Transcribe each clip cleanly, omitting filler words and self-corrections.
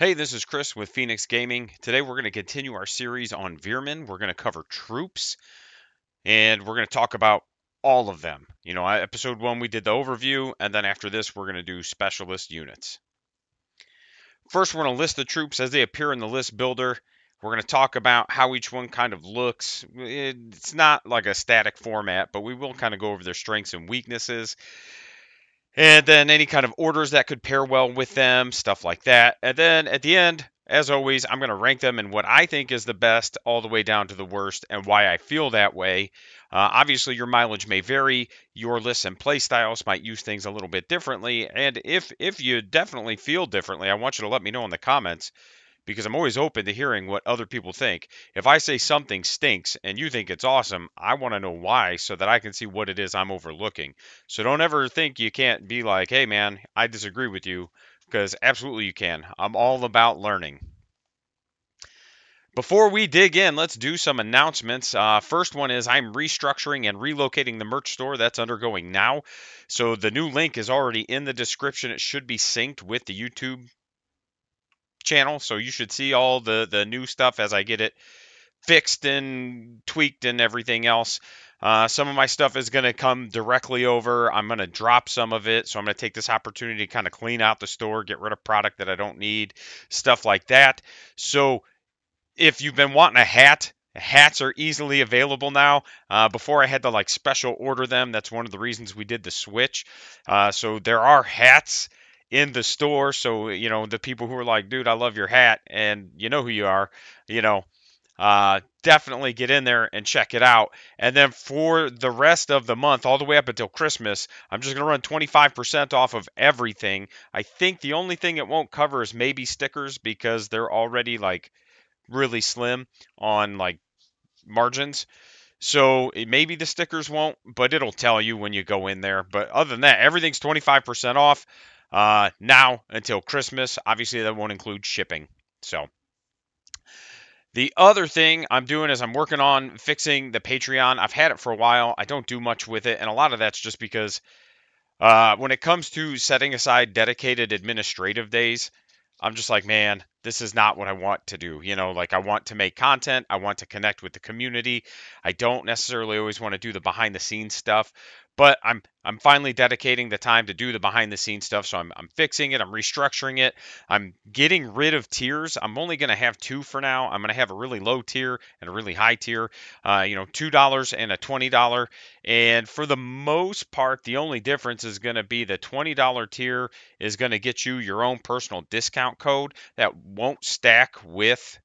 Hey, this is Chris with Phoenix Gaming. Today we're going to continue our series on Veermyn. We're going to cover troops and we're going to talk about all of them. Episode 1 we did the overview, and then after this we're going to do specialist units. First, we're going to list the troops as they appear in the list builder. We're going to talk about how each one kind of looks. It's not like a static format, but we will kind of go over their strengths and weaknesses. And then any kind of orders that could pair well with them, stuff like that. And then at the end, as always, I'm going to rank them in what I think is the best all the way down to the worst and why I feel that way. Obviously, your mileage may vary. Your lists and play styles might use things a little bit differently. And if you definitely feel differently, I want you to let me know in the comments because I'm always open to hearing what other people think. If I say something stinks and you think it's awesome, I want to know why so that I can see what it is I'm overlooking. So don't ever think you can't be like, hey man, I disagree with you, because absolutely you can. I'm all about learning. Before we dig in, let's do some announcements. First one is I'm restructuring and relocating the merch store. That's undergoing now. So the new link is already in the description. It should be synced with the YouTube channel, so you should see all the new stuff as I get it fixed and tweaked and everything else. Some of my stuff is going to come directly over. I'm going to drop some of it, so I'm going to take this opportunity to kind of clean out the store, get rid of product that I don't need, stuff like that. So if you've been wanting a hat, hats are easily available now. Before I had to like special order them. That's one of the reasons we did the switch. So there are hats in the store. So, the people who are like, dude, I love your hat, and you know who you are, you know, definitely get in there and check it out. And then for the rest of the month, all the way up until Christmas, I'm just going to run 25% off of everything. I think the only thing it won't cover is maybe stickers because they're already like really slim on like margins. So maybe the stickers won't, but it'll tell you when you go in there. But other than that, everything's 25% off now until Christmas. Obviously, that won't include shipping. So the other thing I'm doing is I'm working on fixing the Patreon. I've had it for a while. I don't do much with it, and a lot of that's just because when it comes to setting aside dedicated administrative days, I'm just like, man, this is not what I want to do. Like I want to make content. I want to connect with the community. I don't necessarily always want to do the behind the scenes stuff, but I'm finally dedicating the time to do the behind the scenes stuff. So I'm fixing it. I'm restructuring it. I'm getting rid of tiers. I'm only going to have two for now. I'm going to have a really low tier and a really high tier. $2 and a $20. And for the most part, the only difference is going to be the $20 tier is going to get you your own personal discount code that won't stack with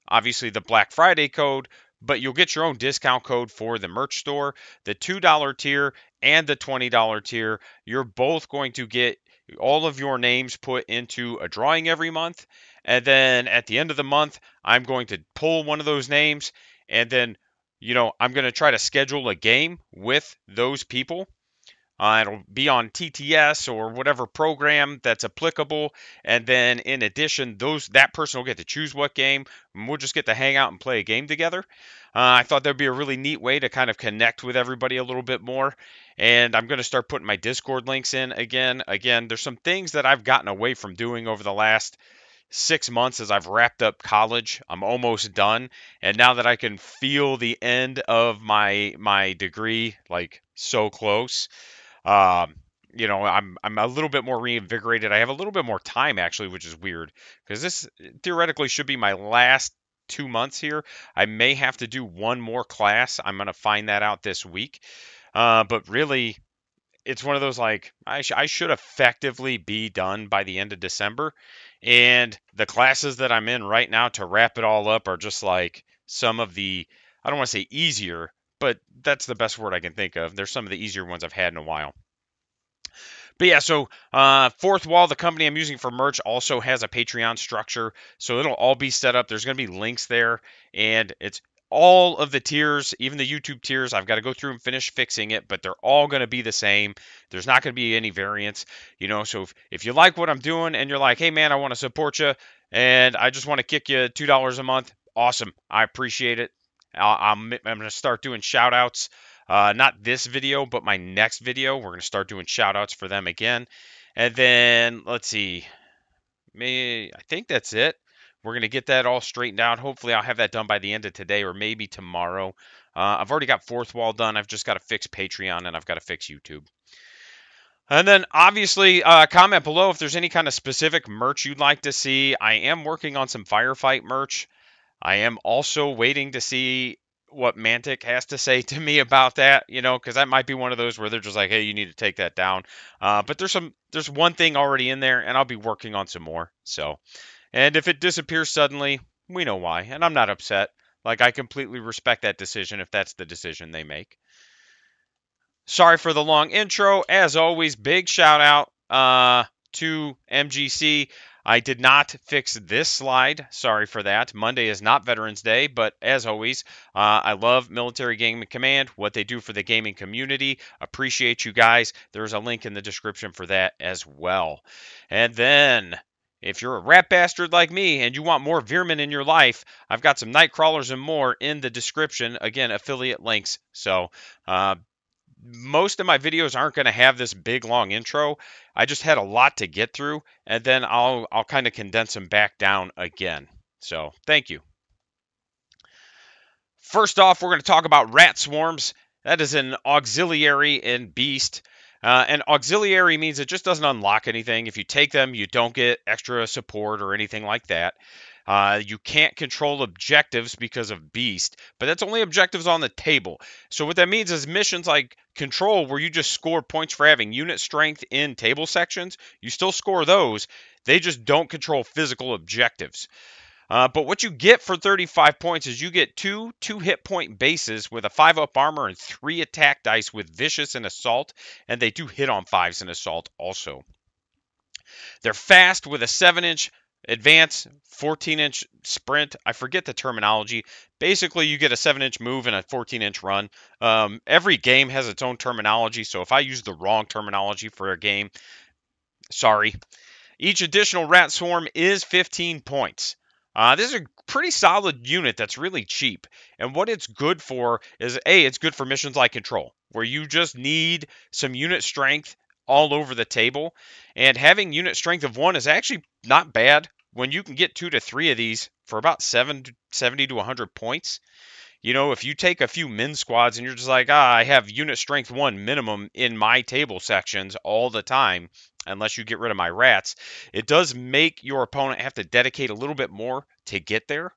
obviously the Black Friday code, but you'll get your own discount code for the merch store. The $2 tier and the $20 tier, you're both going to get all of your names put into a drawing every month. And then at the end of the month, I'm going to pull one of those names and then I'm going to try to schedule a game with those people. It'll be on TTS or whatever program that's applicable, and then in addition, that person will get to choose what game, and we'll just get to hang out and play a game together. I thought that'd be a really neat way to kind of connect with everybody a little bit more, and I'm going to start putting my Discord links in again. Again, there's some things that I've gotten away from doing over the last 6 months as I've wrapped up college. I'm almost done, and now that I can feel the end of my degree, like so close. Um, I'm a little bit more reinvigorated. I have a little bit more time actually, which is weird because this theoretically should be my last 2 months here. I may have to do one more class. I'm gonna find that out this week. But really, it's one of those like I should effectively be done by the end of December, and the classes that I'm in right now to wrap it all up are just like some of the I don't want to say easier, but that's the best word I can think of. They're some of the easier ones I've had in a while. But yeah, so Fourth Wall, the company I'm using for merch, also has a Patreon structure. So it'll all be set up. There's going to be links there. And it's all of the tiers, even the YouTube tiers. I've got to go through and finish fixing it, but they're all going to be the same. There's not going to be any variance. So if you like what I'm doing and you're like, hey, man, I want to support you and I just want to kick you $2 a month, awesome. I appreciate it. I'm going to start doing shout outs. Not this video, but my next video. We're going to start doing shout outs for them again. And then, let's see. I think that's it. We're going to get that all straightened out. Hopefully, I'll have that done by the end of today or maybe tomorrow. I've already got fourth wall done. I've just got to fix Patreon and I've got to fix YouTube. And then obviously, comment below if there's any kind of specific merch you'd like to see. I am working on some Firefight merch. I am also waiting to see what Mantic has to say to me about that, because that might be one of those where they're just like, hey, you need to take that down. But there's one thing already in there, and I'll be working on some more. So, and if it disappears suddenly, we know why, and I'm not upset. Like, I completely respect that decision if that's the decision they make. Sorry for the long intro. As always, big shout out to MGC. I did not fix this slide. Sorry for that. Monday is not Veterans Day, but as always, I love Military Gaming Command, what they do for the gaming community. Appreciate you guys. There's a link in the description for that as well. And then, if you're a rat bastard like me and you want more Veermyn in your life, I've got some night crawlers and more in the description. Again, affiliate links. So, most of my videos aren't going to have this big long intro. I just had a lot to get through, and then I'll kind of condense them back down again. So thank you. First off, we're going to talk about rat swarms. That is an auxiliary in Beast. And auxiliary means it just doesn't unlock anything. If you take them, you don't get extra support or anything like that. You can't control objectives because of Beast, but that's only objectives on the table. So what that means is missions like Control, where you just score points for having unit strength in table sections, you still score those. They just don't control physical objectives. But what you get for 35 points is you get two hit point bases with a 5-up armor and 3 attack dice with Vicious and Assault, and they do hit on 5s in Assault also. They're fast with a 7-inch advance, 14-inch sprint. I forget the terminology. Basically, you get a 7-inch move and a 14-inch run. Every game has its own terminology, so if I use the wrong terminology for a game, sorry. Each additional rat swarm is 15 points. This is a pretty solid unit that's really cheap. And what it's good for is, it's good for missions like Control, where you just need some unit strength all over the table. And having unit strength of 1 is actually not bad when you can get 2 to 3 of these for about 70 to 100 points. If you take a few min squads and you're just like, I have unit strength 1 minimum in my table sections all the time, unless you get rid of my rats, it does make your opponent have to dedicate a little bit more to get there.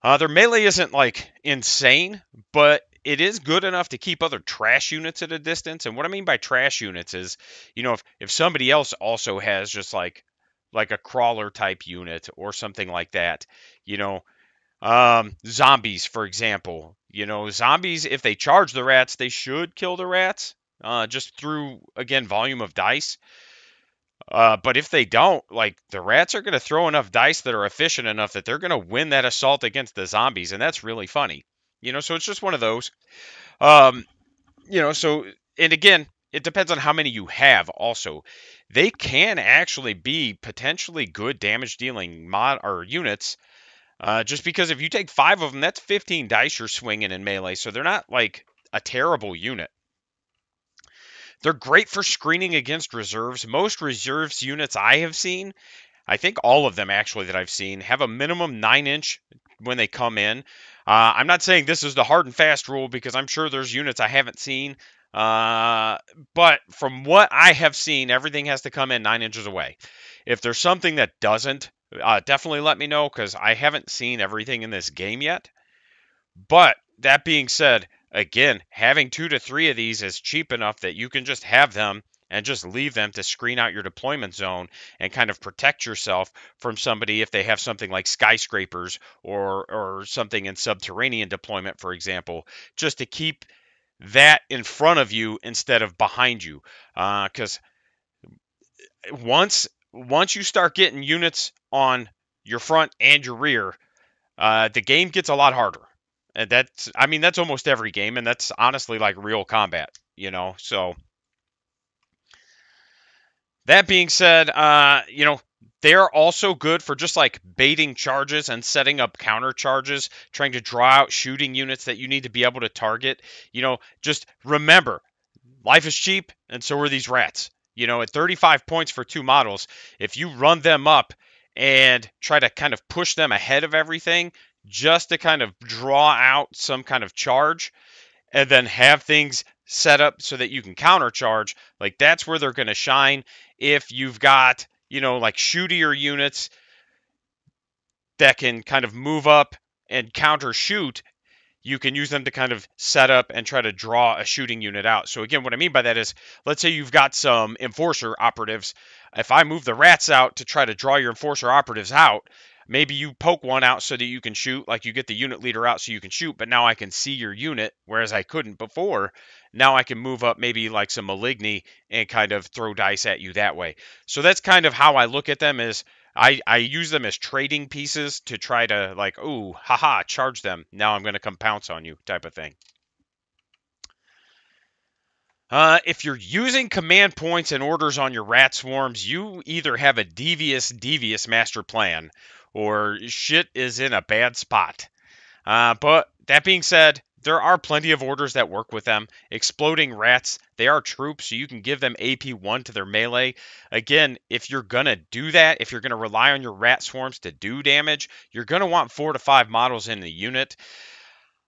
Their melee isn't like insane, but it is good enough to keep other trash units at a distance. And what I mean by trash units is, if somebody else also has just like a crawler type unit or something like that, zombies, for example, zombies, if they charge the rats, they should kill the rats, just through, again, volume of dice. But if they don't, like, the rats are going to throw enough dice that are efficient enough that they're going to win that assault against the zombies, and that's really funny. So it's just one of those. So, and again, it depends on how many you have also. They can actually be potentially good damage dealing mod or units, just because if you take 5 of them, that's 15 dice you're swinging in melee, so they're not like a terrible unit. They're great for screening against reserves. Most reserves units I have seen, I think all of them actually that I've seen, have a minimum 9-inch when they come in. I'm not saying this is the hard and fast rule because I'm sure there's units I haven't seen. But from what I have seen, everything has to come in 9 inches away. If there's something that doesn't, definitely let me know because I haven't seen everything in this game yet. But that being said, again, having 2 to 3 of these is cheap enough that you can just have them and just leave them to screen out your deployment zone and kind of protect yourself from somebody if they have something like skyscrapers or something in subterranean deployment, for example, just to keep that in front of you instead of behind you. Because once you start getting units on your front and your rear, the game gets a lot harder. And that's almost every game, and that's honestly like real combat, So that being said, they are also good for just like baiting charges and setting up counter charges, trying to draw out shooting units that you need to be able to target. Just remember, life is cheap, and so are these rats. At 35 points for 2 models, if you run them up and try to kind of push them ahead of everything just to kind of draw out some kind of charge and then have things set up so that you can countercharge, like that's where they're going to shine. If you've got, like shootier units that can kind of move up and counter shoot, you can use them to kind of set up and try to draw a shooting unit out. So again, what I mean by that is, let's say you've got some enforcer operatives. If I move the rats out to try to draw your enforcer operatives out, maybe you poke one out so that you can shoot, like you get the unit leader out so you can shoot, but now I can see your unit, whereas I couldn't before. Now I can move up maybe like some Maligny and kind of throw dice at you that way. So that's kind of how I look at them, is I use them as trading pieces to try to, like, ooh, haha, charge them. Now I'm going to come pounce on you type of thing. If you're using command points and orders on your rat swarms, you either have a devious master plan, or shit is in a bad spot. But that being said, there are plenty of orders that work with them. Exploding rats, they are troops, so you can give them AP1 to their melee. Again, if you're going to do that, if you're going to rely on your rat swarms to do damage, you're going to want 4 to 5 models in the unit.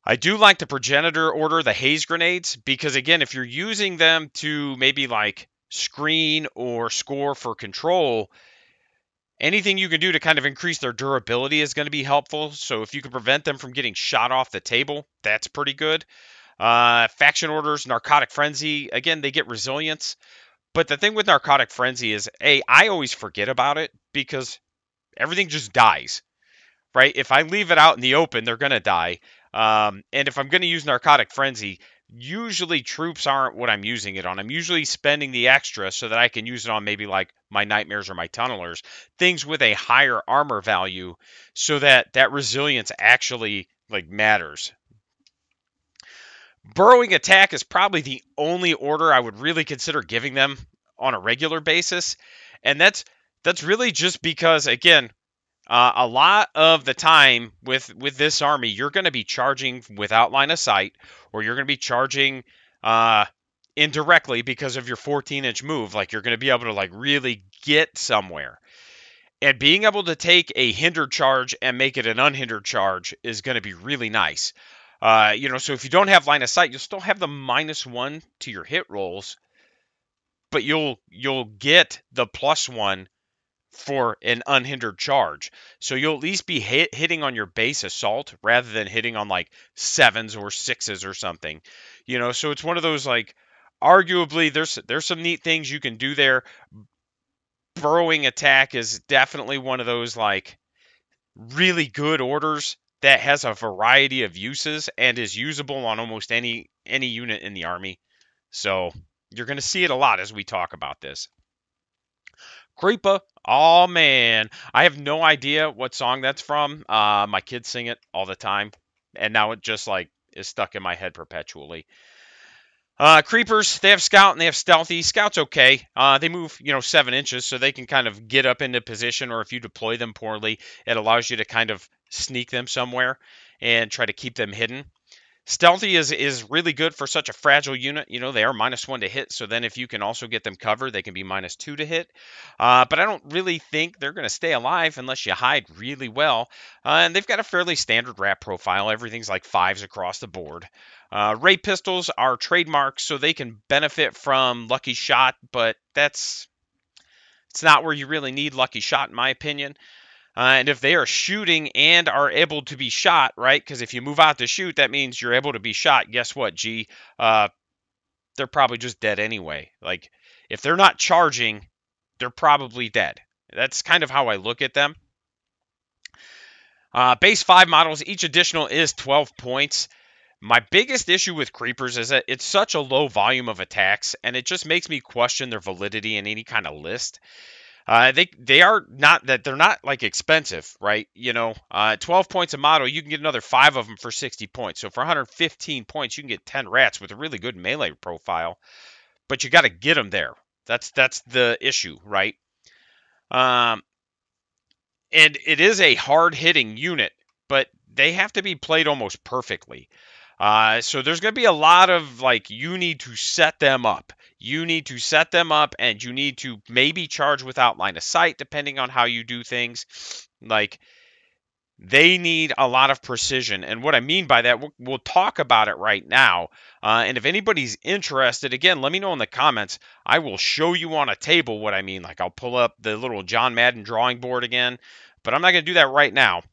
I do like the progenitor order, the haze grenades, because again, if you're using them to maybe like screen or score for control, anything you can do to kind of increase their durability is going to be helpful. So if you can prevent them from getting shot off the table, that's pretty good. Faction orders, narcotic frenzy, again, they get resilience. But the thing with narcotic frenzy is, I always forget about it because everything just dies, right? If I leave it out in the open, they're going to die. And if I'm going to use narcotic frenzy, usually troops aren't what I'm using it on. I'm usually spending the extra so that I can use it on maybe like my nightmares or my tunnelers, things with a higher armor value, so that that resilience actually like matters. Burrowing attack is probably the only order I would really consider giving them on a regular basis, and that's really just because, again, a lot of the time with this army, you're going to be charging without line of sight, or you're going to be charging indirectly because of your 14-inch move. Like, you're going to be able to like really get somewhere. And being able to take a hindered charge and make it an unhindered charge is going to be really nice. So if you don't have line of sight, you'll still have the -1 to your hit rolls, but you'll get the +1 for an unhindered charge. So you'll at least be hitting on your base assault rather than hitting on like 7s or 6s or something. So it's one of those, like, arguably there's some neat things you can do there. Burrowing attack is definitely one of those like really good orders that has a variety of uses and is usable on almost any unit in the army. So you're going to see it a lot as we talk about this. Creeper. Oh man, I have no idea what song that's from. My kids sing it all the time, and now it just like is stuck in my head perpetually. Creepers, they have scout and they have stealthy. Scout's okay. They move, 7 inches, so they can kind of get up into position, or if you deploy them poorly, it allows you to kind of sneak them somewhere and try to keep them hidden. Stealthy is really good for such a fragile unit. They are -1 to hit, so then if you can also get them covered, they can be -2 to hit. But I don't really think they're going to stay alive unless you hide really well. And they've got a fairly standard rat profile. Everything's like 5s across the board. Ray pistols are trademarks, so they can benefit from lucky shot, but it's not where you really need lucky shot, in my opinion. And if they are shooting and are able to be shot, right? Because if you move out to shoot, that means you're able to be shot. Guess what, G? They're probably just dead anyway. Like, if they're not charging, they're probably dead. That's kind of how I look at them. Base 5 models, each additional is 12 points. My biggest issue with creepers is that it's such a low volume of attacks, and it just makes me question their validity in any kind of list. They are not that they're not like expensive, right? 12 points a model, you can get another 5 of them for 60 points. So for 115 points, you can get 10 rats with a really good melee profile, but you got to get them there. That's the issue, right? And it is a hard hitting unit, but they have to be played almost perfectly. So there's going to be a lot of like, you need to set them up. You need to set them up, and you need to maybe charge without line of sight, depending on how you do things. Like, they need a lot of precision. And what I mean by that, we'll talk about it right now. And if anybody's interested, again, let me know in the comments. I will show you on a table what I mean. Like, I'll pull up the little John Madden drawing board again, but I'm not going to do that right now.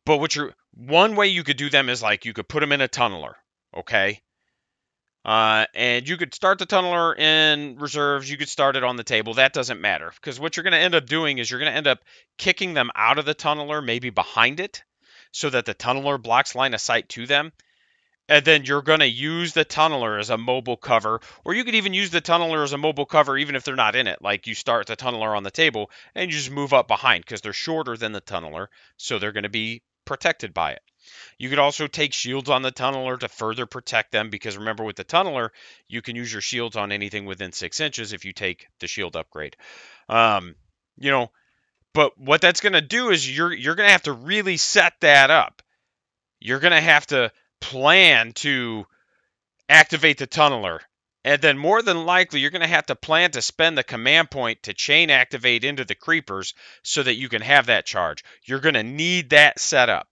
But one way you could do them is like, you could put them in a tunneler, okay? And you could start the tunneler in reserves. You could start it on the table. That doesn't matter, because what you're going to end up doing is you're going to end up kicking them out of the tunneler, maybe behind it, so that the tunneler blocks line of sight to them. And then you're going to use the tunneler as a mobile cover, or you could even use the tunneler as a mobile cover even if they're not in it. Like, you start the tunneler on the table and you just move up behind, because they're shorter than the tunneler, so they're going to be protected by it. You could also take shields on the tunneler to further protect them, because remember, with the tunneler, you can use your shields on anything within 6 inches if you take the shield upgrade. You know, but what that's going to do is you're going to have to really set that up. You're going to have to plan to activate the tunneler. And then more than likely, you're going to have to plan to spend the command point to chain activate into the creepers so that you can have that charge. You're going to need that set up.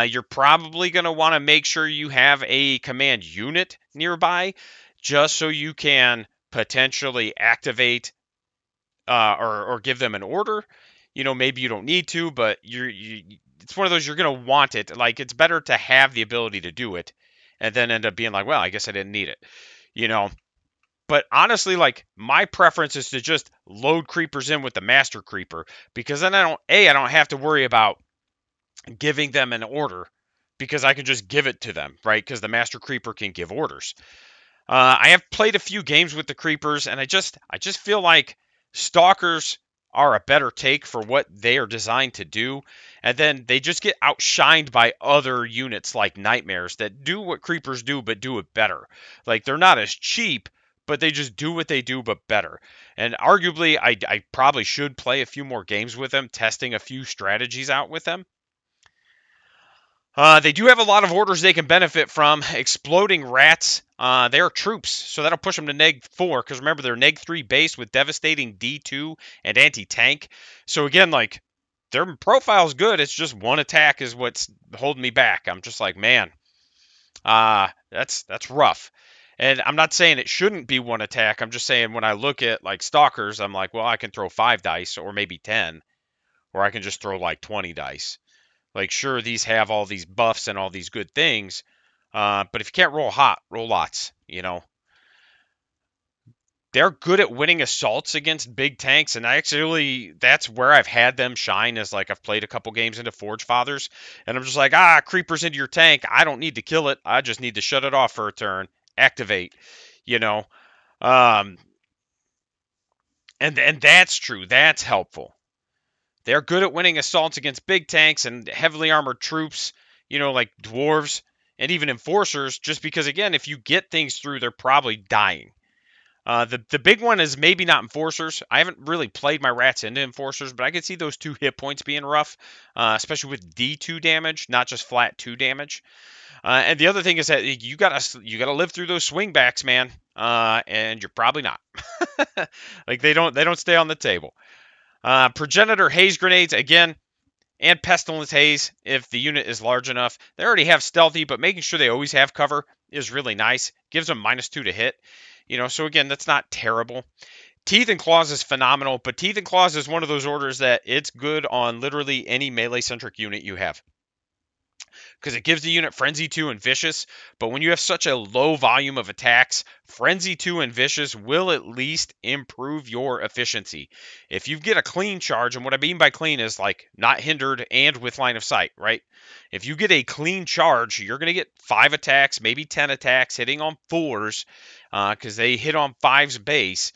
You're probably going to want to make sure you have a command unit nearby, just so you can potentially activate or give them an order. Maybe you don't need to, but it's one of those, you're going to want it. Like, it's better to have the ability to do it and then end up being like, well, I guess I didn't need it. But honestly, like, my preference is to just load creepers in with the master creeper, because then I don't have to worry about giving them an order, because I can just give it to them, right? Because the master creeper can give orders. I have played a few games with the creepers, and I just feel like stalkers are a better take for what they are designed to do, and then they just get outshined by other units like nightmares that do what creepers do, but do it better. Like, they're not as cheap, but they just do what they do, but better. And arguably, I probably should play a few more games with them, testing a few strategies out with them. They do have a lot of orders they can benefit from. Exploding rats, they are troops, so that'll push them to neg 4, because remember, they're neg 3 base with devastating D2 and anti-tank. So again, like, their profile's good. It's just one attack is what's holding me back. I'm just like, man, that's rough. And I'm not saying it shouldn't be one attack. I'm just saying, when I look at like stalkers, I'm like, well, I can throw 5 dice or maybe 10, or I can just throw like 20 dice. Like, sure, these have all these buffs and all these good things, but if you can't roll hot, roll lots, They're good at winning assaults against big tanks, and that's where I've had them shine, is like, I've played a couple games into Forge Fathers, and I'm just like, creepers into your tank. I don't need to kill it. I just need to shut it off for a turn. Activate, you know. Um, and that's true. That's helpful. They're good at winning assaults against big tanks and heavily armored troops, like dwarves and even enforcers, just because, again, if you get things through, they're probably dying. The big one is maybe not enforcers. I haven't really played my rats into enforcers, but I could see those 2 hit points being rough, especially with D2 damage, not just flat 2 damage. And the other thing is that you gotta live through those swingbacks, man, and you're probably not. Like, they don't stay on the table. Progenitor haze grenades, again, and pestilence haze if the unit is large enough. They already have stealthy, but making sure they always have cover is really nice. Gives them -2 to hit. So again, that's not terrible. Teeth and Claws is phenomenal, but Teeth and Claws is one of those orders that it's good on literally any melee-centric unit you have, because it gives the unit Frenzy 2 and Vicious, but when you have such a low volume of attacks, Frenzy 2 and Vicious will at least improve your efficiency. If you get a clean charge, and what I mean by clean is like not hindered and with line of sight, right? If you get a clean charge, you're going to get 5 attacks, maybe 10 attacks, hitting on 4s, because they hit on 5's base.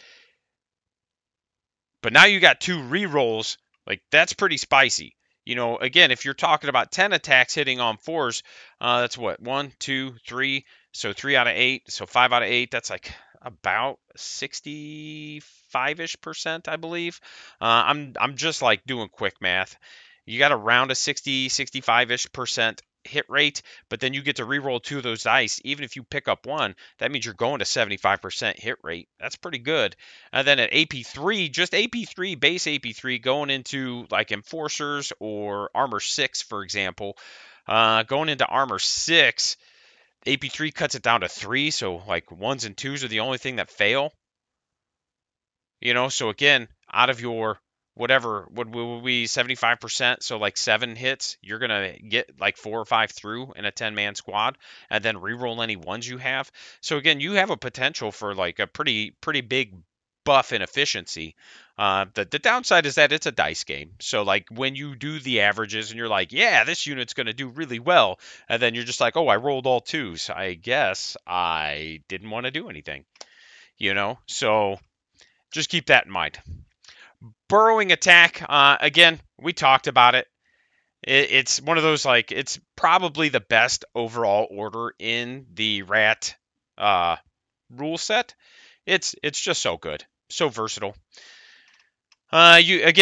But now you got 2 rerolls, like, that's pretty spicy. Again, if you're talking about 10 attacks hitting on 4s, that's what, 1, 2, 3, so 3 out of 8, so 5 out of 8, that's like about 65-ish%, I believe. I'm just like doing quick math. You got around a 60, 65-ish% hit rate, but then you get to re-roll 2 of those dice. Even if you pick up 1, that means you're going to 75% hit rate. That's pretty good. And then at AP3, just AP3, base AP3, going into like Enforcers or Armor 6, for example, going into Armor 6, AP3 cuts it down to 3, so like 1s and 2s are the only thing that fail. So again, out of your whatever, what will be 75%, so like 7 hits, you're going to get like 4 or 5 through in a 10-man squad, and then re-roll any ones you have. So again, you have a potential for like a pretty big buff in efficiency. The downside is that it's a dice game. So like when you do the averages and you're like, yeah, this unit's going to do really well, and then you're just like, oh, I rolled all 2s. I guess I didn't want to do anything, So just keep that in mind. Burrowing attack, again, we talked about it. It's one of those, like, it's probably the best overall order in the rat rule set. It's just so good, so versatile. You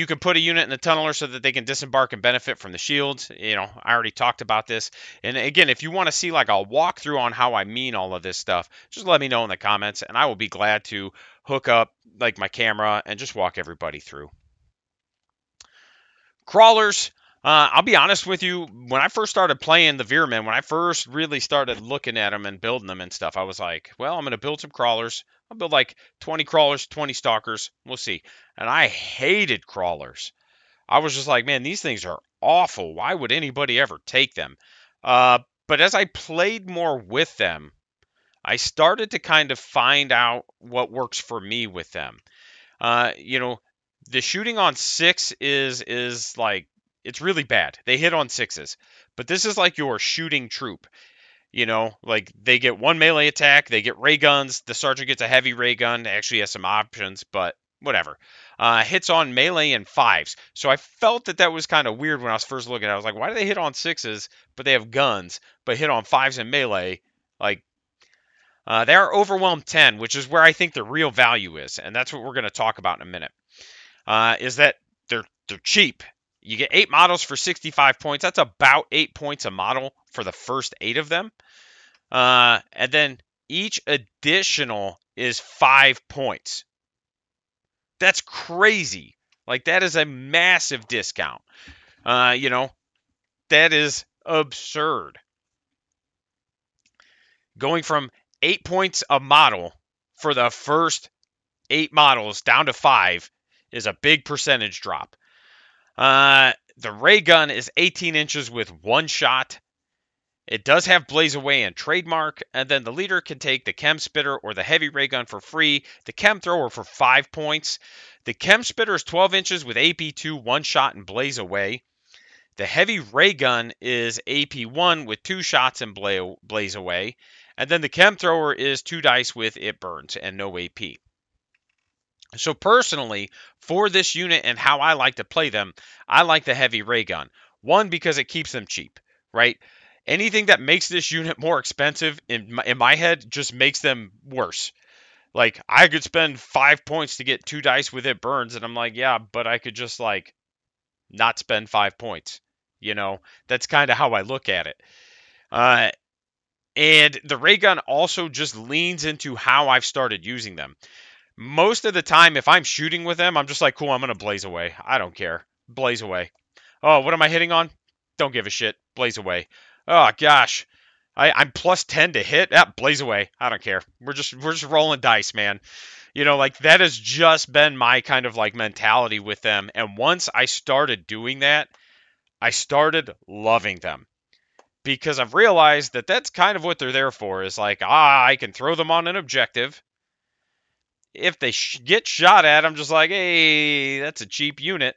can put a unit in the tunneler so that they can disembark and benefit from the shields. I already talked about this. And again, if you want to see like a walkthrough on how I mean all of this stuff, just let me know in the comments, and I will be glad to hook up like my camera and just walk everybody through. Crawlers. I'll be honest with you, when I first started playing the Veermyn, when I first really started looking at them and building them and stuff, I was like, well, I'm going to build some crawlers. I'll build like 20 crawlers, 20 stalkers. We'll see. And I hated crawlers. I was just like, man, these things are awful. Why would anybody ever take them? But as I played more with them, I started to kind of find out what works for me with them. The shooting on 6 is like, it's really bad. They hit on 6s. But this is like your shooting troop. Like they get 1 melee attack, they get ray guns, the sergeant gets a heavy ray gun, it actually has some options, but whatever. Hits on melee and 5s. So I felt that was kind of weird when I was first looking at it. I was like, why do they hit on 6s, but they have guns, but hit on 5s and melee? Like, they are overwhelmed 10, which is where I think the real value is, and that's what we're going to talk about in a minute. Is that they're cheap. You get 8 models for 65 points. That's about 8 points a model for the first 8 of them. And then each additional is 5 points. That's crazy. Like, that is a massive discount. That is absurd. Going from 8 points a model for the first 8 models down to 5 is a big percentage drop. The ray gun is 18 inches with 1 shot. It does have Blaze Away and Trademark, and then the leader can take the Chem Spitter or the Heavy Ray Gun for free, the Chem Thrower for 5 points. The Chem Spitter is 12 inches with AP2, 1 shot, and Blaze Away. The Heavy Ray Gun is AP1 with 2 shots and Blaze Away. And then the Chem Thrower is 2 dice with It Burns and no AP. So personally, for this unit and how I like to play them, I like the Heavy Ray Gun. 1, because it keeps them cheap, right? Anything that makes this unit more expensive, in my head, just makes them worse. Like, I could spend 5 points to get 2 dice with It Burns, and I'm like, yeah, but I could just, like, not spend 5 points. That's kind of how I look at it. And the ray gun also just leans into how I've started using them. Most of the time, if I'm shooting with them, I'm just like, cool, I'm going to Blaze Away. I don't care. Blaze Away. Oh, what am I hitting on? Don't give a shit. Blaze Away. Oh, gosh. I'm plus 10 to hit. Yeah, Blaze Away. I don't care. We're just rolling dice, man. Like, that has just been my kind of, like, mentality with them. And once I started doing that, I started loving them. Because I've realized that that's kind of what they're there for. Is like, I can throw them on an objective. If they get shot at, I'm just like, hey, that's a cheap unit.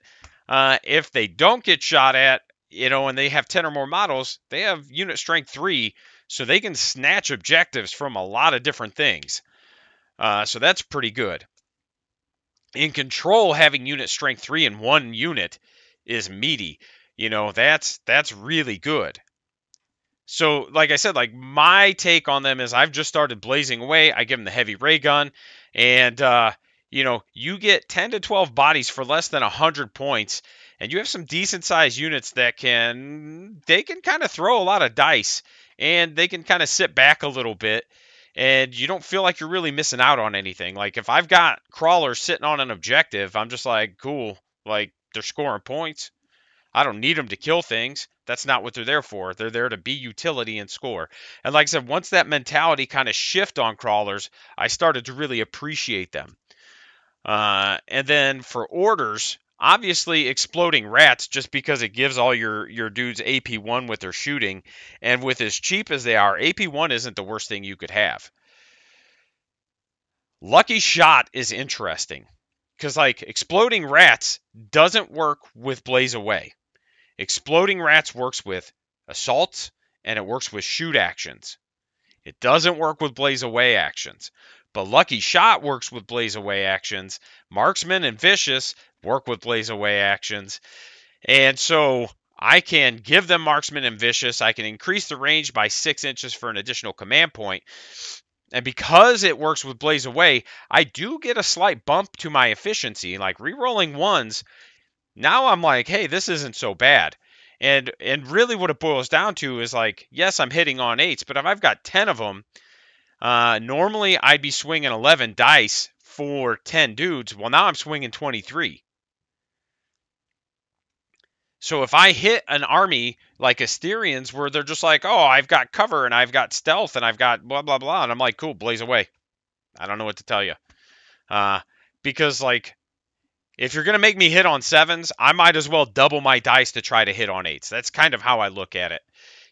If they don't get shot at, and they have 10 or more models, they have unit strength 3, so they can snatch objectives from a lot of different things. So that's pretty good. In control, having unit strength 3 in 1 unit is meaty. That's really good. So, like I said, like, my take on them is I've just started blazing away. I give them the heavy ray gun, and you get 10 to 12 bodies for less than 100 points, and you have some decent sized units that they can kind of throw a lot of dice, and they can kind of sit back a little bit, and you don't feel like you're really missing out on anything. Like if I've got crawlers sitting on an objective, I'm just like, cool, like they're scoring points. I don't need them to kill things. That's not what they're there for. They're there to be utility and score. And like I said, once that mentality kind of shift on crawlers, I started to really appreciate them. And then for orders, obviously exploding rats, just because it gives all your dudes AP1 with their shooting, and with as cheap as they are, AP1 isn't the worst thing you could have. Lucky shot is interesting because like exploding rats doesn't work with blaze away. Exploding rats works with assaults and it works with shoot actions. It doesn't work with blaze away actions. But Lucky Shot works with blaze away actions. Marksman and Vicious work with blaze away actions. And so I can give them Marksman and Vicious. I can increase the range by 6 inches for an additional command point. And because it works with blaze away, I do get a slight bump to my efficiency. Like rerolling ones, now I'm like, hey, this isn't so bad. And really what it boils down to is like, yes, I'm hitting on 8s, but if I've got 10 of them, normally I'd be swinging 11 dice for 10 dudes. Well, now I'm swinging 23. So if I hit an army like Asterians where they're just like, oh, I've got cover and I've got stealth and I've got blah, blah, blah. And I'm like, cool, blaze away. I don't know what to tell you. Because like, if you're going to make me hit on 7s, I might as well double my dice to try to hit on 8s. That's kind of how I look at it,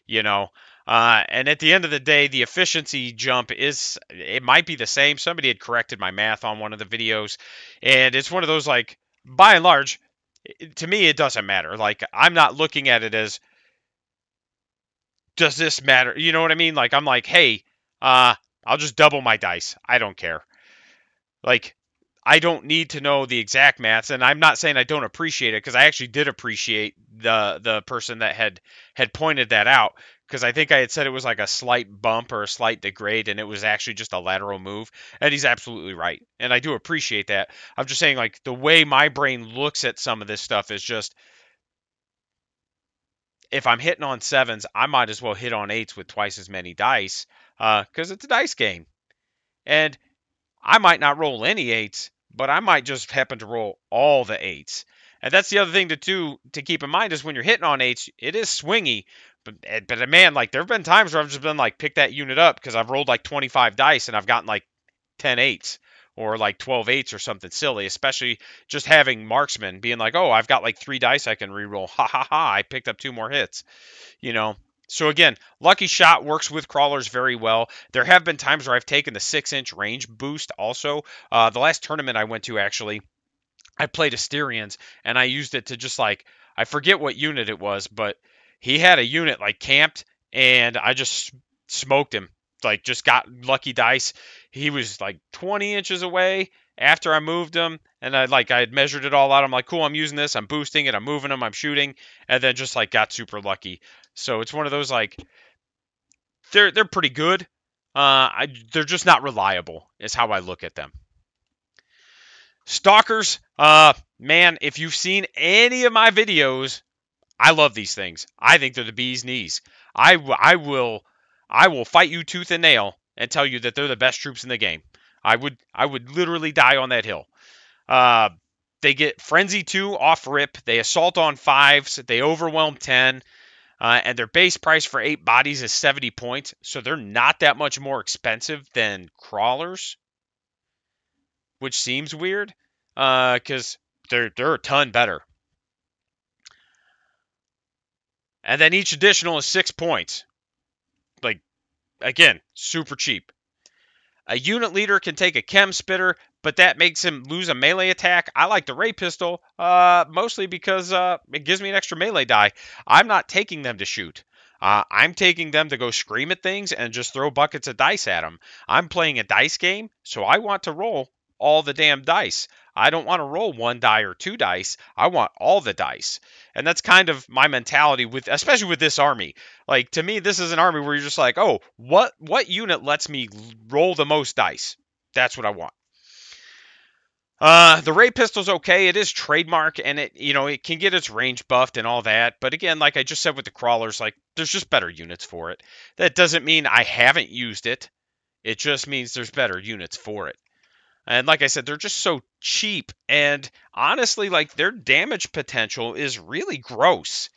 you know. And at the end of the day, the efficiency jump it might be the same. Somebody had corrected my math on one of the videos. And it's one of those, like, by and large, to me, it doesn't matter. Like, I'm not looking at it as, does this matter? You know what I mean? Like, I'm like, hey, I'll just double my dice. I don't care. Like, I don't need to know the exact maths, and I'm not saying I don't appreciate it, because I actually did appreciate the person that had pointed that out, because I think I had said it was like a slight bump or a slight degrade, and it was actually just a lateral move, and he's absolutely right, and I do appreciate that. I'm just saying, like, the way my brain looks at some of this stuff is just, if I'm hitting on 7s, I might as well hit on 8s with twice as many dice, because it's a dice game, and I might not roll any 8s, but I might just happen to roll all the 8s. And that's the other thing to keep in mind is when you're hitting on 8s, it is swingy. But man, like there have been times where I've just been like, pick that unit up because I've rolled like 25 dice and I've gotten like 10 8s or like 12 8s or something silly, especially just having marksman being like, oh, I've got like 3 dice I can reroll. Ha ha ha, I picked up 2 more hits, you know. So again, Lucky Shot works with crawlers very well. There have been times where I've taken the 6-inch range boost also. The last tournament I went to, actually, I played Asterians, and I used it to just like, I forget what unit it was, but he had a unit like camped, and I just smoked him. Like, just got lucky dice. He was like 20 inches away after I moved him, and I had measured it all out. I'm like, cool, I'm using this, I'm boosting it, I'm moving him, I'm shooting, and then just like got super lucky. So it's one of those, like, they're pretty good. They're just not reliable, is how I look at them. Stalkers, man, if you've seen any of my videos, I love these things. I think they're the bee's knees. I will fight you tooth and nail and tell you that they're the best troops in the game. I would literally die on that hill. They get Frenzy 2 off rip. They assault on 5s. They overwhelm 10. And their base price for 8 bodies is 70 points. So they're not that much more expensive than crawlers, which seems weird because they're a ton better. And then each additional is 6 points. Like, again, super cheap. A unit leader can take a chem spitter, but that makes him lose a melee attack. I like the ray pistol, mostly because it gives me an extra melee die. I'm not taking them to shoot. I'm taking them to go scream at things and just throw buckets of dice at them. I'm playing a dice game, so I want to roll all the damn dice. I don't want to roll 1 die or 2 dice. I want all the dice. And that's kind of my mentality, especially with this army. Like, to me, this is an army where you're just like, oh, what unit lets me roll the most dice? That's what I want. The ray pistol's okay. It is trademark, and it can get its range buffed and all that. But again, like I just said with the crawlers, like there's just better units for it. That doesn't mean I haven't used it. It just means there's better units for it. And like I said, they're just so cheap. And honestly, like their damage potential is really gross.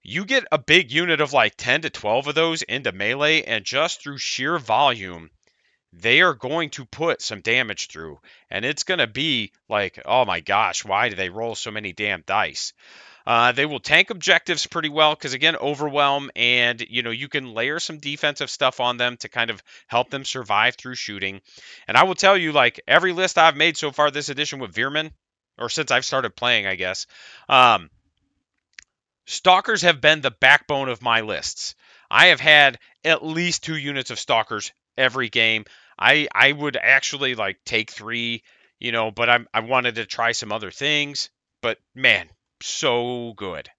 You get a big unit of like 10 to 12 of those into melee, and just through sheer volume, they are going to put some damage through. And it's going to be like, oh my gosh, why do they roll so many damn dice? They will tank objectives pretty well because, again, overwhelm, and you can layer some defensive stuff on them to kind of help them survive through shooting. And I will tell you, like every list I've made so far this edition with Veermyn, or since I've started playing, I guess, um, Stalkers have been the backbone of my lists. I have had at least 2 units of Stalkers every game. I would actually like take 3, but I wanted to try some other things. But man, so good.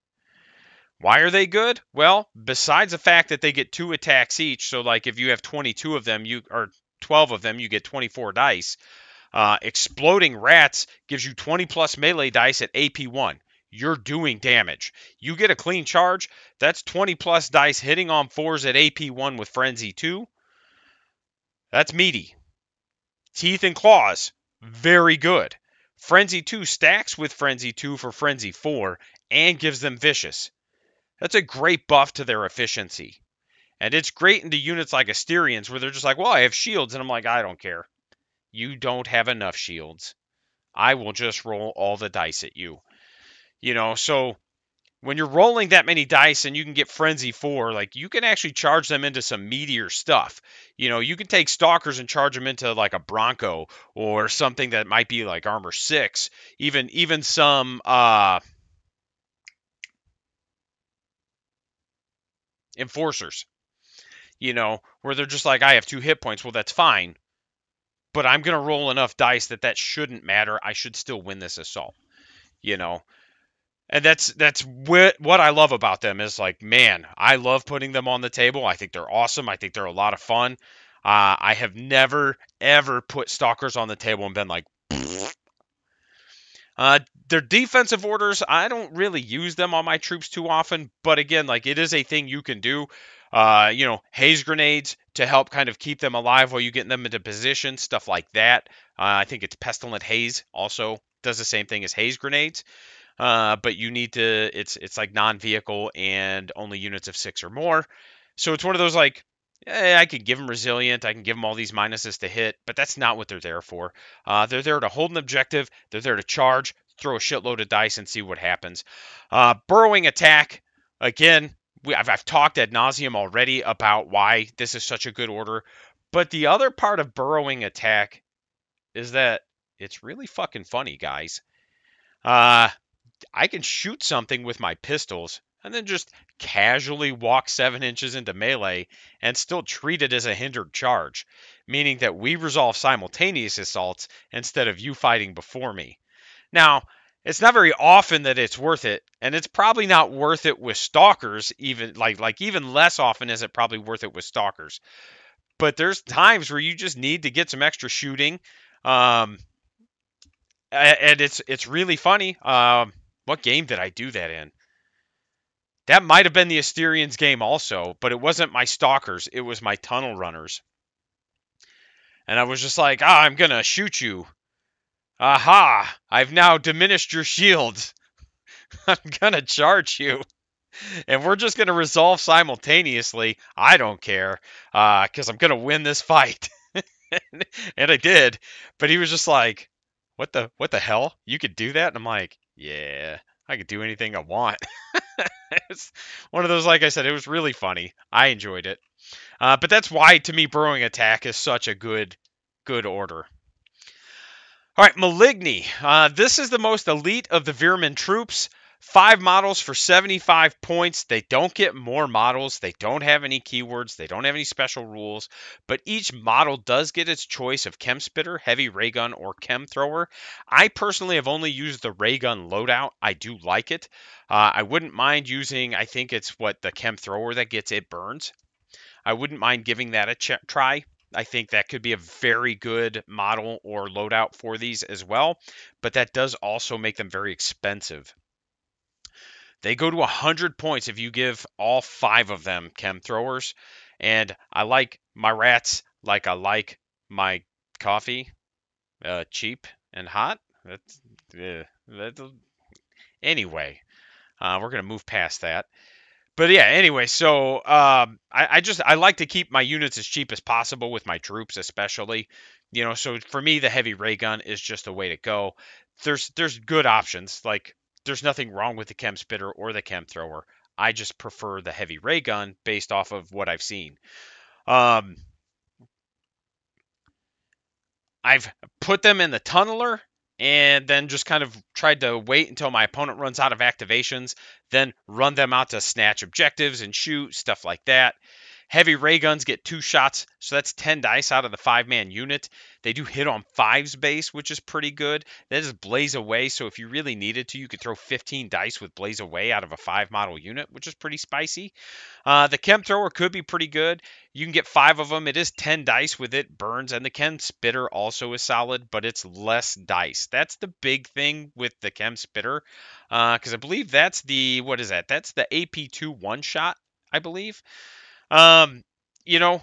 Why are they good? Well, besides the fact that they get 2 attacks each, so like if you have 22 of them, you or 12 of them, you get 24 dice. Exploding Rats gives you 20 plus melee dice at AP1. You're doing damage. You get a clean charge, that's 20 plus dice hitting on 4s at AP1 with Frenzy 2. That's meaty. Teeth and Claws, very good. Frenzy 2 stacks with Frenzy 2 for Frenzy 4 and gives them Vicious. That's a great buff to their efficiency. And it's great into units like Asterians where they're just like, well, I have shields. And I'm like, I don't care. You don't have enough shields. I will just roll all the dice at you. So when you're rolling that many dice and you can get Frenzy 4, like you can actually charge them into some meatier stuff. You can take Stalkers and charge them into like a Bronco or something that might be like Armor 6, even some Enforcers, where they're just like, I have 2 hit points. Well, that's fine, but I'm going to roll enough dice that shouldn't matter. I should still win this assault, you know. And that's what I love about them is like, man, I love putting them on the table. I think they're awesome. I think they're a lot of fun. I have never, ever put Stalkers on the table and been like, their defensive orders, I don't really use them on my troops too often. But again, like it is a thing you can do. Haze grenades to help kind of keep them alive while you get them into position, stuff like that. I think it's Pestilent Haze also does the same thing as haze grenades. But you need to, it's like non-vehicle and only units of 6 or more. So it's one of those like, I can give them resilient, I can give them all these minuses to hit, but that's not what they're there for. They're there to hold an objective, they're there to charge, throw a shitload of dice and see what happens. Burrowing attack, again, I've talked ad nauseum already about why this is such a good order, but the other part of burrowing attack is that it's really fucking funny, guys. I can shoot something with my pistols and then just casually walk 7 inches into melee and still treat it as a hindered charge, meaning that we resolve simultaneous assaults instead of you fighting before me. Now, it's not very often that it's worth it, and it's probably not worth it with Stalkers, even like even less often is it probably worth it with Stalkers. But there's times where you just need to get some extra shooting, and it's really funny. What game did I do that in? That might have been the Asterians game also, but it wasn't my Stalkers. It was my Tunnel Runners. And I was just like, I'm going to shoot you. Aha! I've now diminished your shields. I'm going to charge you. And we're just going to resolve simultaneously. I don't care, because I'm going to win this fight. And I did. But he was just like, what the hell? You could do that? And I'm like, yeah, I could do anything I want. It's one of those, like I said, it was really funny. I enjoyed it. But that's why, to me, Burrowing Attack is such a good order. All right, Maligny. This is the most elite of the Veermyn troops. 5 models for 75 points. They don't get more models. They don't have any keywords. They don't have any special rules. But each model does get its choice of Chem Spitter, Heavy Ray Gun, or Chem Thrower. I personally have only used the Ray Gun loadout. I do like it. I wouldn't mind using, I think it's the Chem Thrower that gets it burns. I wouldn't mind giving that a try. I think that could be a very good model or loadout for these as well, but that does also make them very expensive. They go to 100 points if you give all 5 of them chem throwers, and I like my rats like I like my coffee, cheap and hot. That's anyway. We're gonna move past that. But yeah, anyway, so I like to keep my units as cheap as possible with my troops, especially. So for me, the heavy ray gun is just the way to go. There's good options. Like there's nothing wrong with the chem spitter or the chem thrower. I just prefer the heavy ray gun based off of what I've seen. Um, I've put them in the tunneler and then just kind of tried to wait until my opponent runs out of activations, then run them out to snatch objectives and shoot, stuff like that. Heavy ray guns get 2 shots, so that's 10 dice out of the 5-man unit. They do hit on 5's base, which is pretty good. That is blaze away, so if you really needed to, you could throw 15 dice with blaze away out of a 5-model unit, which is pretty spicy. The chem thrower could be pretty good. You can get 5 of them. It is 10 dice with it, burns, and the chem spitter also is solid, but it's less dice. That's the big thing with the chem spitter, because I believe that's what is that? That's the AP2 one-shot, I believe. Um, you know,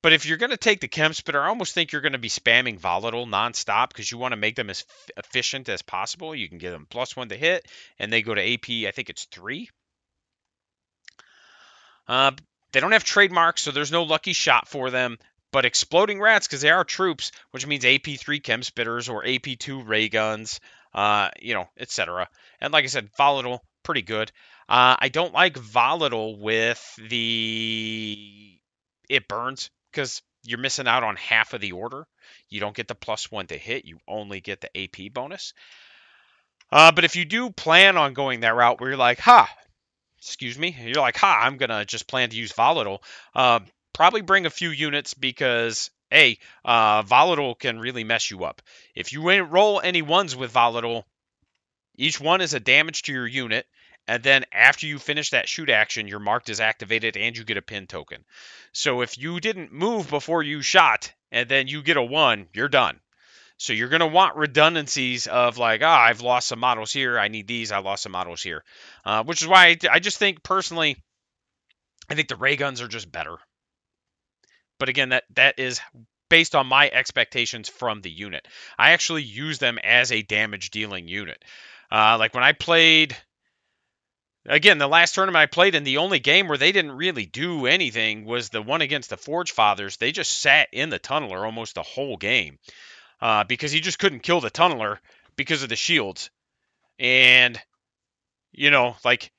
but if you're going to take the chem spitter, I almost think you're going to be spamming volatile nonstop because you want to make them as efficient as possible. You can give them +1 to hit, and they go to AP, I think it's 3. They don't have trademarks, so there's no lucky shot for them. But exploding rats, because they are troops, which means AP3 chem spitters or AP2 ray guns, etc. And like I said, volatile, pretty good. I don't like volatile with it burns because you're missing out on half of the order. You don't get the +1 to hit. You only get the AP bonus. But if you do plan on going that route where you're like, excuse me, you're like, I'm going to just plan to use volatile, probably bring a few units because, volatile can really mess you up. If you roll any ones with volatile, each one is a damage to your unit, and then after you finish that shoot action, you're marked as activated and you get a pin token. So if you didn't move before you shot, and then you get a 1, you're done. So you're going to want redundancies of like, I've lost some models here. I need these. I lost some models here. Which is why I just think personally, I think the ray guns are just better. But again, that is based on my expectations from the unit. I actually use them as a damage dealing unit. Like when I played, again, the last tournament I played in, the only game where they didn't really do anything was the one against the Forge Fathers. They just sat in the tunneler almost the whole game. Because he just couldn't kill the tunneler because of the shields. And, like,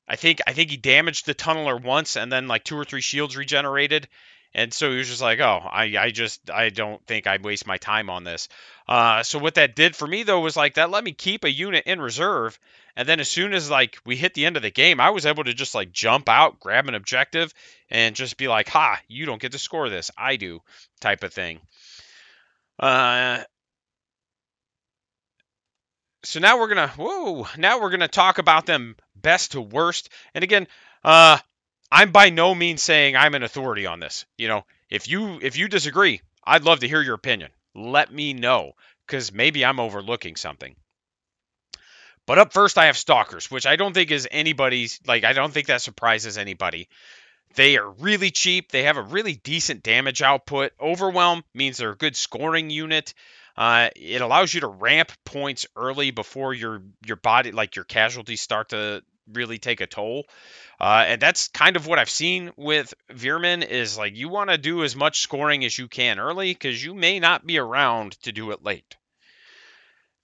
I think he damaged the tunneler once and then like 2 or 3 shields regenerated. And so he was just like, I don't think I'd waste my time on this. So what that did for me, though, was like that let me keep a unit in reserve. And then as soon as like we hit the end of the game, I was able to just like jump out, grab an objective, and just be like, you don't get to score this. I do, type of thing. So now we're gonna talk about them best to worst. And again, I'm by no means saying I'm an authority on this. If you disagree, I'd love to hear your opinion. Let me know, because maybe I'm overlooking something. But up first, I have Stalkers, which I don't think is anybody's, I don't think that surprises anybody. They are really cheap. They have a really decent damage output. Overwhelm means they're a good scoring unit. It allows you to ramp points early before your body, like your casualties, start to really take a toll. And that's kind of what I've seen with Veermyn is like you want to do as much scoring as you can early because you may not be around to do it late.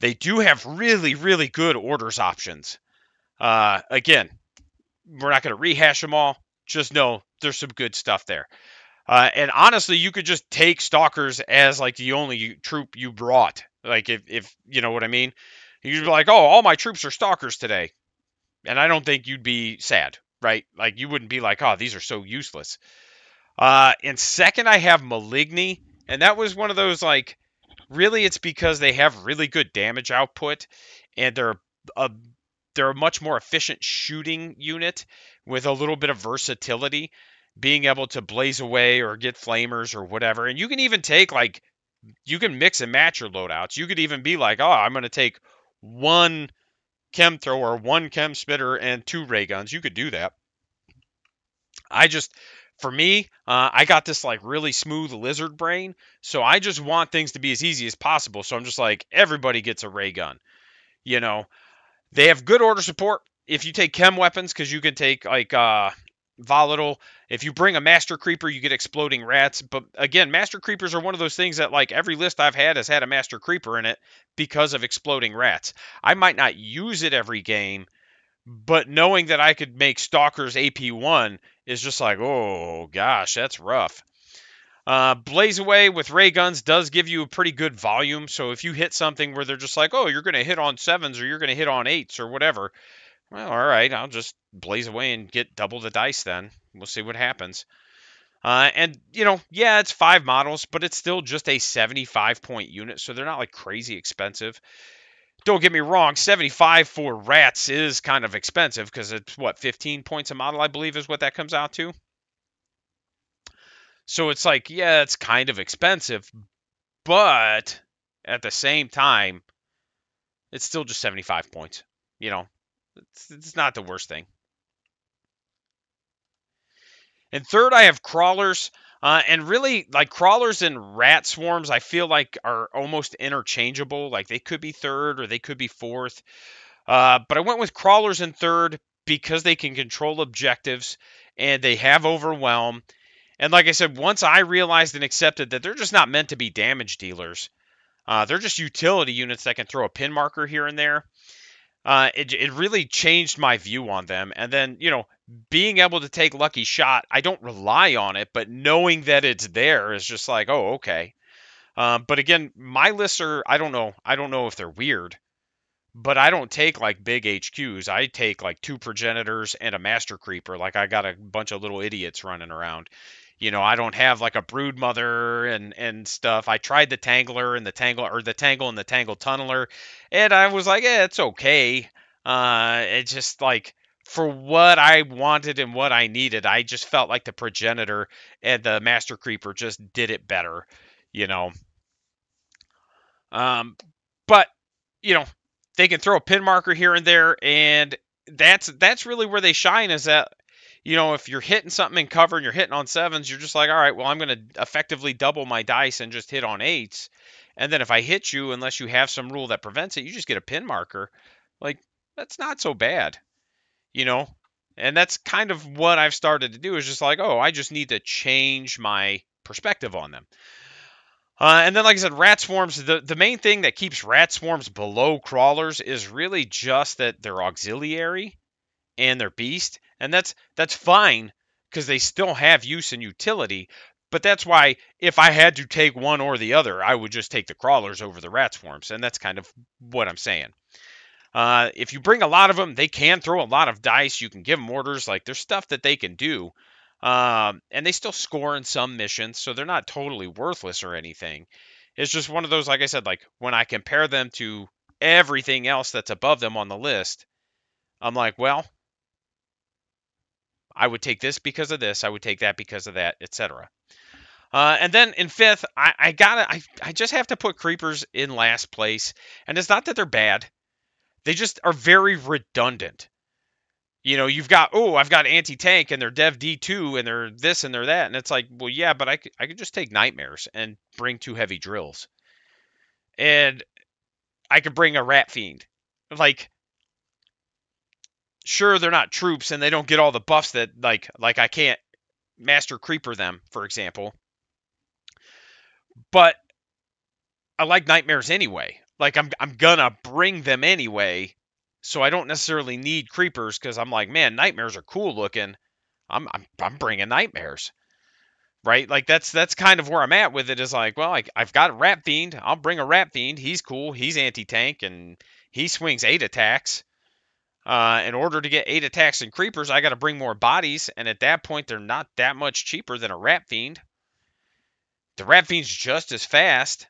They do have really, really good orders options. Again, we're not going to rehash them all. Just know there's some good stuff there. And honestly, you could just take Stalkers as like the only troop you brought. Like if you know what I mean. You'd be like, all my troops are Stalkers today. And I don't think you'd be sad, right? Like you wouldn't be like, these are so useless. And second, I have Maligny. And that was one of those like, really it's because they have really good damage output. And they're a much more efficient shooting unit with a little bit of versatility being able to blaze away or get flamers or whatever. And you can even take like, you can mix and match your loadouts. You could even be like, oh, I'm going to take one chem thrower, one chem spitter, and two ray guns. You could do that. I just, for me, I got this like really smooth lizard brain, so I just want things to be as easy as possible. So I'm just like, everybody gets a ray gun. You know, they have good order support if you take chem weapons, because you can take like volatile. If you bring a master creeper, you get exploding rats. But again, master creepers are one of those things that like every list I've had has had a master creeper in it because of exploding rats. I might not use it every game, but knowing that I could make Stalker's AP1 is just like, oh gosh, that's rough. Blaze Away with ray guns does give you a pretty good volume. So if you hit something where they're just like, oh, you're going to hit on sevens or you're going to hit on eights or whatever, well, all right, I'll just blaze away and get double the dice then. We'll see what happens. And, you know, yeah, it's 5 models, but it's still just a 75-point unit, so they're not like crazy expensive. Don't get me wrong, 75 for rats is kind of expensive because it's, what, 15 points a model, I believe, is what that comes out to. So it's like, yeah, it's kind of expensive, but at the same time, it's still just 75 points. You know, it's not the worst thing. And third, I have crawlers. And really, like crawlers and rat swarms, I feel like are almost interchangeable. Like they could be third or they could be fourth. But I went with crawlers in third because they can control objectives and they have overwhelm. And like I said, once I realized and accepted that they're just not meant to be damage dealers, they're just utility units that can throw a pin marker here and there. It really changed my view on them. And then, you know, being able to take Lucky Shot, I don't rely on it, but knowing that it's there is just like, oh, okay. But again, my lists are, I don't know if they're weird, but I don't take like big HQs. I take like 2 progenitors and a master creeper. Like I got a bunch of little idiots running around. You know, I don't have like a brood mother and stuff. I tried the tangler and the tangle or the tangle and the tangle tunneler, and I was like, yeah, it's okay. It's just like for what I wanted and what I needed, I just felt like the progenitor and the master creeper just did it better, you know. Um, but you know, they can throw a pin marker here and there, and that's really where they shine. Is that, you know, if you're hitting something in cover and you're hitting on sevens, you're just like, all right, well, I'm going to effectively double my dice and just hit on eights. And then if I hit you, unless you have some rule that prevents it, you just get a pin marker. Like that's not so bad, you know. And that's kind of what I've started to do is just like, oh, I just need to change my perspective on them. And then, like I said, rat swarms, the main thing that keeps rat swarms below crawlers is really just that they're auxiliary and they're beast. And that's fine because they still have use and utility. But that's why if I had to take one or the other, I would just take the crawlers over the rat swarms. And that's kind of what I'm saying. If you bring a lot of them, they can throw a lot of dice. You can give them orders. Like there's stuff that they can do. And they still score in some missions, so they're not totally worthless or anything. It's just one of those, like I said, like when I compare them to everything else that's above them on the list, I'm like, well, I would take this because of this, I would take that because of that, etc. And then in fifth, I just have to put creepers in last place, and it's not that they're bad, they just are very redundant. You know, you've got, oh, I've got anti-tank and they're dev D2 and they're this and they're that. And it's like, well, yeah, but I could just take nightmares and bring 2 heavy drills. And I could bring a rat fiend. Like, sure, they're not troops and they don't get all the buffs that, like I can't master creeper them, for example. But I like nightmares anyway. Like, I'm gonna bring them anyway. So I don't necessarily need creepers because I'm like, man, nightmares are cool looking. I'm bringing nightmares, right? Like that's kind of where I'm at with it. Is like, well, I've got a rat fiend. I'll bring a rat fiend. He's cool. He's anti-tank and he swings 8 attacks. In order to get 8 attacks and creepers, I got to bring more bodies, and at that point, they're not that much cheaper than a rat fiend. The rat fiend's just as fast.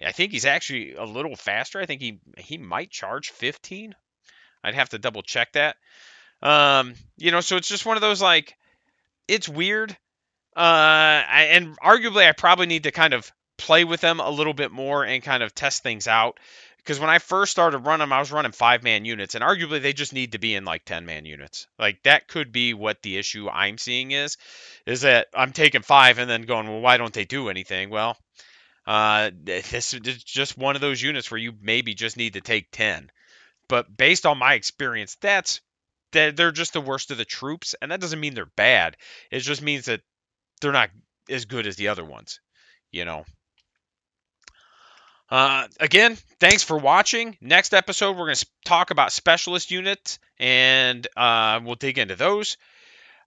I think he's actually a little faster. I think he might charge 15. I'd have to double check that. You know, so it's just one of those like, it's weird And arguably, I probably need to kind of play with them a little bit more and kind of test things out. Because when I first started running them, I was running 5-man units, and arguably they just need to be in like 10-man units. Like that could be what the issue I'm seeing is that I'm taking 5 and then going, well, why don't they do anything? Well, this is just one of those units where you maybe just need to take 10. But based on my experience, they're just the worst of the troops, and that doesn't mean they're bad. It just means that they're not as good as the other ones, you know. Again, thanks for watching. Next episode, we're going to talk about specialist units, and we'll dig into those.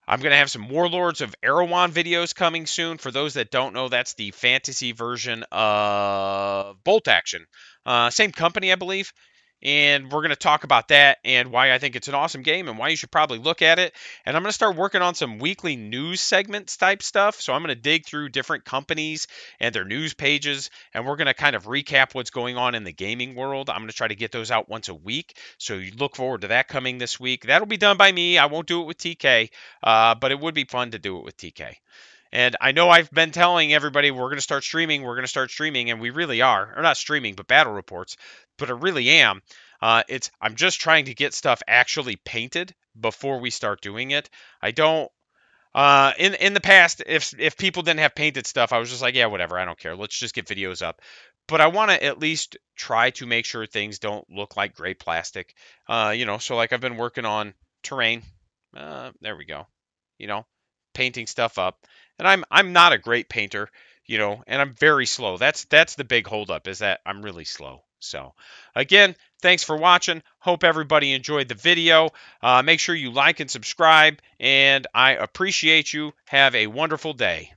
I'm going to have some Warlords of Erewhon videos coming soon. For those that don't know, that's the fantasy version of Bolt Action. Same company, I believe. And we're going to talk about that and why I think it's an awesome game and why you should probably look at it. And I'm going to start working on some weekly news segments type stuff. So I'm going to dig through different companies and their news pages, and we're going to kind of recap what's going on in the gaming world. I'm going to try to get those out once a week. So you look forward to that coming this week. That'll be done by me. I won't do it with TK, but it would be fun to do it with TK. And I know I've been telling everybody we're going to start streaming, and we really are. Or not streaming, but battle reports. But I really am. I'm just trying to get stuff actually painted before we start doing it. I don't. In the past, if people didn't have painted stuff, I was just like, yeah, whatever, I don't care. Let's just get videos up. But I want to at least try to make sure things don't look like gray plastic. So like I've been working on terrain. There we go. You know, painting stuff up. And I'm not a great painter, and I'm very slow. That's the big holdup is that I'm really slow. So again, thanks for watching. Hope everybody enjoyed the video. Make sure you like and subscribe, and I appreciate you. Have a wonderful day.